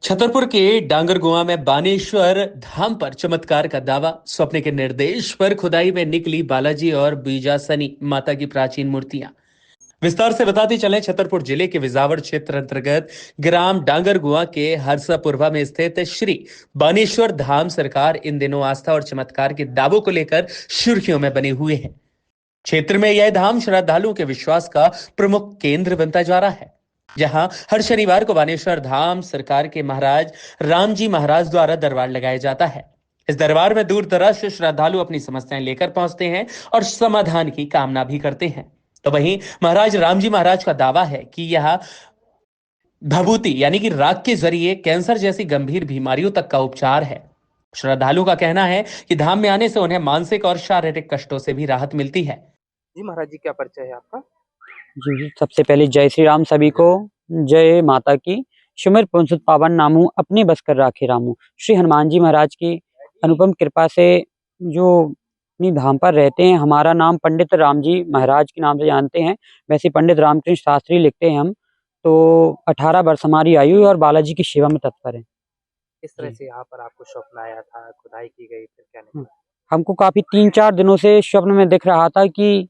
छतरपुर के डांगरगुआ में बानेश्वर धाम पर चमत्कार का दावा। स्वप्न के निर्देश पर खुदाई में निकली बालाजी और बीजासनी माता की प्राचीन मूर्तियां। विस्तार से बताते चले, छतरपुर जिले के विजावर क्षेत्र अंतर्गत ग्राम डांगरगुआ के हरसापुरवा में स्थित श्री बानेश्वर धाम सरकार इन दिनों आस्था और चमत्कार के दावों को लेकर सुर्खियों में बने हुए हैं। क्षेत्र में यह धाम श्रद्धालुओं के विश्वास का प्रमुख केंद्र बनता जा रहा है, जहां हर शनिवार को बानेश्वर धाम सरकार के महाराज रामजी महाराज द्वारा दरबार लगाया जाता है। इस दरबार में दूर दराज से श्रद्धालु अपनी समस्याएं लेकर पहुंचते हैं और समाधान की कामना भी करते हैं। तो वहीं महाराज रामजी महाराज का दावा है कि यह भभूति यानी कि राख के जरिए कैंसर जैसी गंभीर बीमारियों तक का उपचार है। श्रद्धालु का कहना है कि धाम में आने से उन्हें मानसिक और शारीरिक कष्टों से भी राहत मिलती है। जी महाराज जी, क्या परिचय है आपका? जी, सबसे पहले जय श्री राम सभी को। जय माता की। सुमिर पुंसुत पावन नामू अपनी बस कर राखे रामू। श्री हनुमान जी महाराज की अनुपम कृपा से जो अपनी धाम पर रहते हैं, हमारा नाम पंडित राम जी महाराज के नाम से जानते हैं। वैसे पंडित रामकृष्ण शास्त्री लिखते हैं हम। तो 18 वर्ष हमारी आयु और बालाजी की सेवा में तत्पर है। किस तरह से यहाँ पर आपको स्वप्न आया था, खुदाई की गई, फिर क्या निकला? हमको काफी 3-4 दिनों से स्वप्न में दिख रहा था कि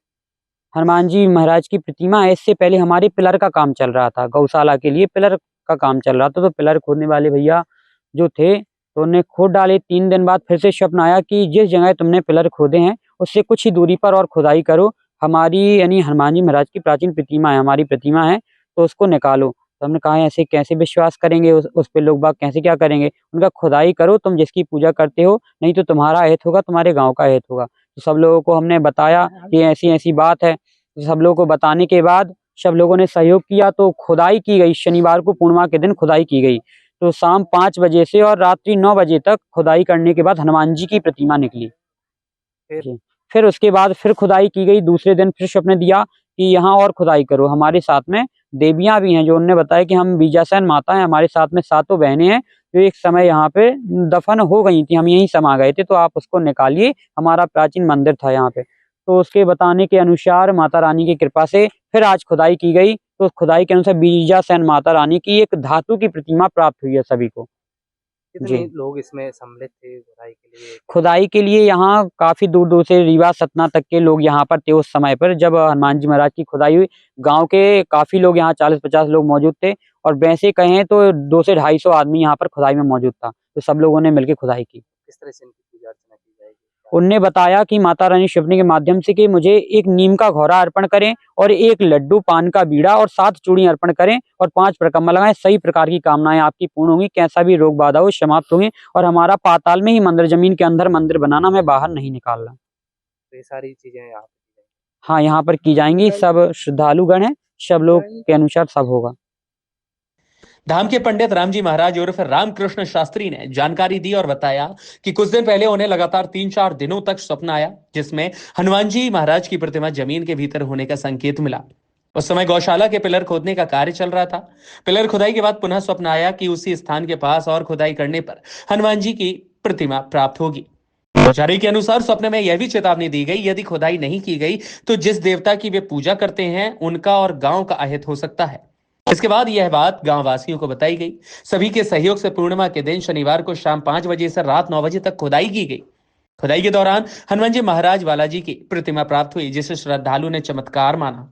हनुमान जी महाराज की प्रतिमा है। इससे पहले हमारे पिलर का काम चल रहा था, गौशाला के लिए पिलर का काम चल रहा था। तो पिलर खोदने वाले भैया जो थे तो उन्हें खोद डाले। 3 दिन बाद फिर से स्वप्न आया कि जिस जगह तुमने पिलर खोदे हैं उससे कुछ ही दूरी पर और खुदाई करो। हमारी यानी हनुमान जी महाराज की प्राचीन प्रतिमा है, हमारी प्रतिमा है, तो उसको निकालो। तो हमने कहा ऐसे कैसे विश्वास करेंगे, उस पे लोग बाग कैसे क्या करेंगे। उनका खुदाई करो, तुम जिसकी पूजा करते हो, नहीं तो तुम्हारा अहित होगा, तुम्हारे गाँव का अहित होगा। तो सब लोगों को हमने बताया कि ऐसी ऐसी बात है। सब लोगों को बताने के बाद सब लोगों ने सहयोग किया तो खुदाई की गई। शनिवार को पूर्णिमा के दिन खुदाई की गई। तो शाम 5 बजे से और रात्रि 9 बजे तक खुदाई करने के बाद हनुमान जी की प्रतिमा निकली। फिर उसके बाद फिर खुदाई की गई। दूसरे दिन फिर स्वप्न दिया कि यहाँ और खुदाई करो। हमारे साथ में देवियां भी हैं, जो उन्होंने बताया कि हम बीजासन माता हैं, हमारे साथ में 7 बहनें हैं जो एक समय यहाँ पे दफन हो गई थी, हम यहीं समा गए थे, तो आप उसको निकालिए। हमारा प्राचीन मंदिर था यहाँ पे। तो उसके बताने के अनुसार माता रानी की कृपा से फिर आज खुदाई की गई। तो उस खुदाई के अनुसार बीजासन माता रानी की एक धातु की प्रतिमा प्राप्त हुई है सभी को। कितने जी, लोग इसमें सम्मिलित थे खुदाई के लिए? खुदाई के लिए यहाँ काफी दूर दूर से रीवा सतना तक के लोग यहाँ पर थे उस समय पर, जब हनुमान जी महाराज की खुदाई हुई। गांव के काफी लोग यहाँ 40-50 लोग मौजूद थे। और वैसे कहें तो 200 से 250 आदमी यहाँ पर खुदाई में मौजूद था। तो सब लोगों ने मिलकर खुदाई की। किस तरह से इनकी पूजा अर्चना की जाएगी? उनने बताया कि माता रानी स्वप्न के माध्यम से कि मुझे एक नीम का घोरा अर्पण करें और एक लड्डू पान का बीड़ा और 7 चूड़ी अर्पण करें और 5 परिक्रमा लगाएं। सही प्रकार की कामनाएं आपकी पूर्ण होंगी, कैसा भी रोग बाधा हो समाप्त होंगे। और हमारा पाताल में ही मंदिर, जमीन के अंदर मंदिर बनाना, मैं बाहर नहीं निकालना। तो ये सारी चीजें यहाँ पे की जाएंगी। हाँ, यहाँ पर की जाएंगी। सब श्रद्धालुगण हैं, सब लोग के अनुसार सब होगा। धाम के पंडित रामजी महाराज उर्फ रामकृष्ण शास्त्री ने जानकारी दी और बताया कि कुछ दिन पहले उन्हें लगातार 3-4 दिनों तक स्वप्न आया, जिसमें हनुमान जी महाराज की प्रतिमा जमीन के भीतर होने का संकेत मिला। उस समय गौशाला के पिलर खोदने का कार्य चल रहा था। पिलर खुदाई के बाद पुनः स्वप्न आया कि उसी स्थान के पास और खुदाई करने पर हनुमान जी की प्रतिमा प्राप्त होगी। पुजारी के अनुसार स्वप्न में यह भी चेतावनी दी गई, यदि खुदाई नहीं की गई तो जिस देवता की वे पूजा करते हैं उनका और गांव का अहित हो सकता है। इसके बाद यह बात गांव वासियों को बताई गई। सभी के सहयोग से पूर्णिमा के दिन शनिवार को शाम 5 बजे से रात 9 बजे तक खुदाई की गई। खुदाई के दौरान हनुमान जी महाराज बालाजी की प्रतिमा प्राप्त हुई, जिसे श्रद्धालु ने चमत्कार माना।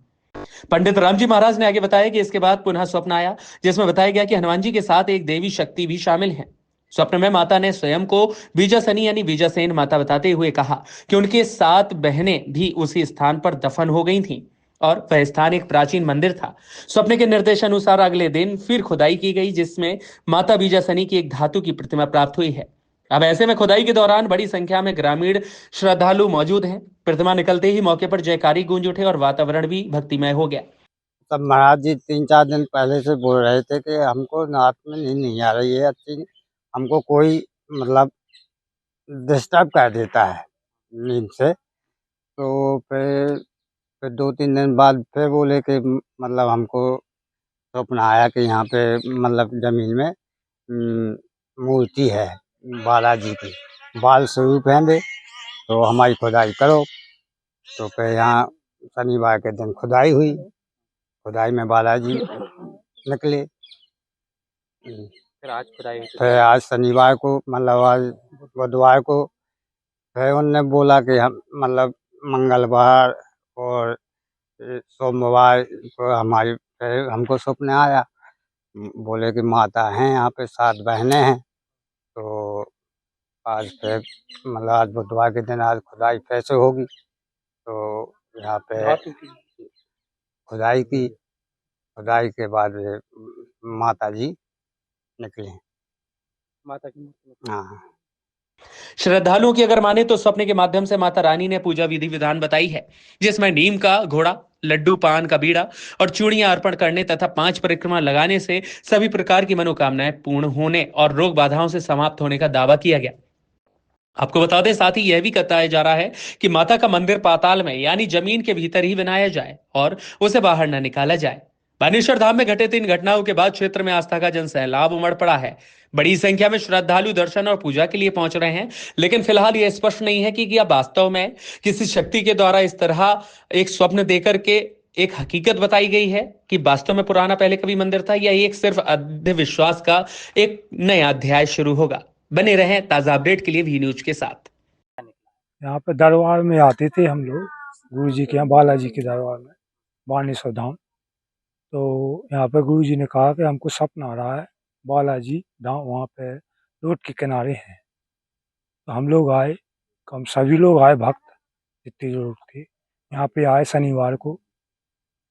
पंडित रामजी महाराज ने आगे बताया कि इसके बाद पुनः स्वप्न आया, जिसमें बताया गया कि हनुमान जी के साथ एक देवी शक्ति भी शामिल है। स्वप्न में माता ने स्वयं को बीजासनी यानी बीजासेन माता बताते हुए कहा कि उनके 7 बहनें भी उसी स्थान पर दफन हो गई थीं और वह स्थान एक प्राचीन मंदिर था। स्वप्न के निर्देशानुसार अगले दिन फिर खुदाई की गई, जिसमें माता बीजासनी की एक धातु की प्रतिमा प्राप्त हुई है। अब ऐसे में खुदाई के दौरान बड़ी संख्या में ग्रामीण श्रद्धालु मौजूद हैं। प्रतिमा निकलते ही मौके पर जयकारी गूंज उठे और वातावरण भी भक्तिमय हो गया। तब महाराज जी 3-4 दिन पहले से बोल रहे थे कि हमको रात में नींद नहीं आ रही है अच्छी, हमको कोई मतलब डिस्टर्ब कर देता है नींद से। तो फिर 2-3 दिन बाद फिर बोले कि मतलब हमको स्वप्न आया कि यहाँ पे मतलब जमीन में मूर्ति है बालाजी की, बाल स्वरूप हैं वे, तो हमारी खुदाई करो। तो फिर यहाँ शनिवार के दिन खुदाई हुई। खुदाई में बालाजी निकले। फिर आज खुदाई हुई थी। फिर आज शनिवार को मतलब आज बुधवार को फिर उनने बोला कि हम मतलब मंगलवार और सोमवार को हमारी फिर हमको स्वप्न आया। बोले कि माता हैं यहाँ पे 7 बहनें हैं। तो आज फिर मतलब आज बुधवार के दिन आज खुदाई फिर से होगी। तो यहाँ पे खुदाई की, खुदाई के बाद ये माता जी निकली। माता की मूर्ति में। हाँ। श्रद्धालुओं की अगर माने तो सपने के माध्यम से माता रानी ने पूजा विधि विधान बताई है, जिसमें नीम का घोड़ा, लड्डू, पान का बीड़ा और चूड़ियां अर्पण करने तथा 5 परिक्रमा लगाने से सभी प्रकार की मनोकामनाएं पूर्ण होने और रोग बाधाओं से समाप्त होने का दावा किया गया। आपको बता दें, साथ ही यह भी बताया जा रहा है कि माता का मंदिर पाताल में यानी जमीन के भीतर ही बनाया जाए और उसे बाहर न निकाला जाए। बानेश्वर धाम में घटे 3 घटनाओं के बाद क्षेत्र में आस्था का जन सैलाब उमड़ पड़ा है। बड़ी संख्या में श्रद्धालु दर्शन और पूजा के लिए पहुंच रहे हैं, लेकिन फिलहाल यह स्पष्ट नहीं है कि क्या वास्तव में किसी शक्ति के द्वारा इस तरह एक स्वप्न देकर के एक हकीकत बताई गई है कि वास्तव में पुराना पहले कभी मंदिर था, या एक सिर्फ अंधविश्वास का एक नया अध्याय शुरू होगा। बने रहें ताजा अपडेट के लिए वी न्यूज के साथ। यहाँ पे दरबार में आते थे हम लोग गुरु जी के यहाँ, बालाजी के दरबार में, बानेश्वर धाम। तो यहाँ पे गुरु जी ने कहा कि हमको सपना आ रहा है, बालाजी धाम वहाँ पे रोड के किनारे हैं। तो हम लोग आए, हम सभी लोग आए, भक्त जितने लोग थे यहाँ पे आए शनिवार को।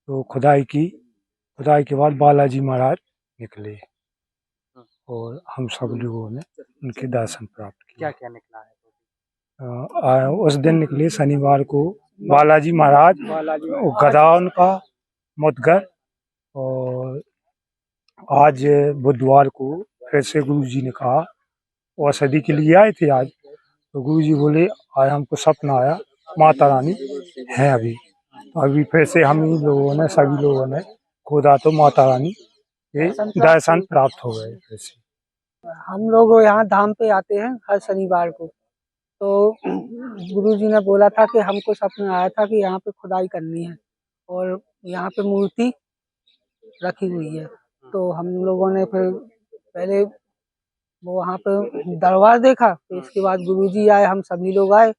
तो खुदाई की, खुदाई के बाद बालाजी महाराज निकले और हम सब लोगों ने उनके दर्शन प्राप्त किए। क्या क्या निकला है? उस दिन निकले शनिवार को बालाजी महाराज, गदा उनका, मुदगर। और आज बुधवार को फिर से गुरु जी ने कहा, औषधि के लिए आए थे आज। तो गुरु जी बोले आज हमको सपना आया, माता रानी है अभी। तो अभी फिर से हम ही लोगों ने, सभी लोगों ने खोदा तो माता रानी के दर्शन प्राप्त हो गए। फिर से हम लोग यहाँ धाम पे आते हैं हर शनिवार को। तो गुरुजी ने बोला था कि हमको सपना आया था कि यहाँ पे खुदाई करनी है और यहाँ पे मूर्ति रखी हुई है। तो हम लोगों ने फिर पहले वो वहाँ पे दरबार देखा, फिर इसके बाद गुरुजी आए, हम सभी लोग आए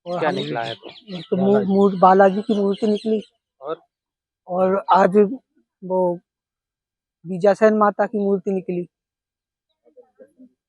और क्या हम निकला है? तो बालाजी की मूर्ति निकली। और आज वो बीजासेन माता की मूर्ति निकली।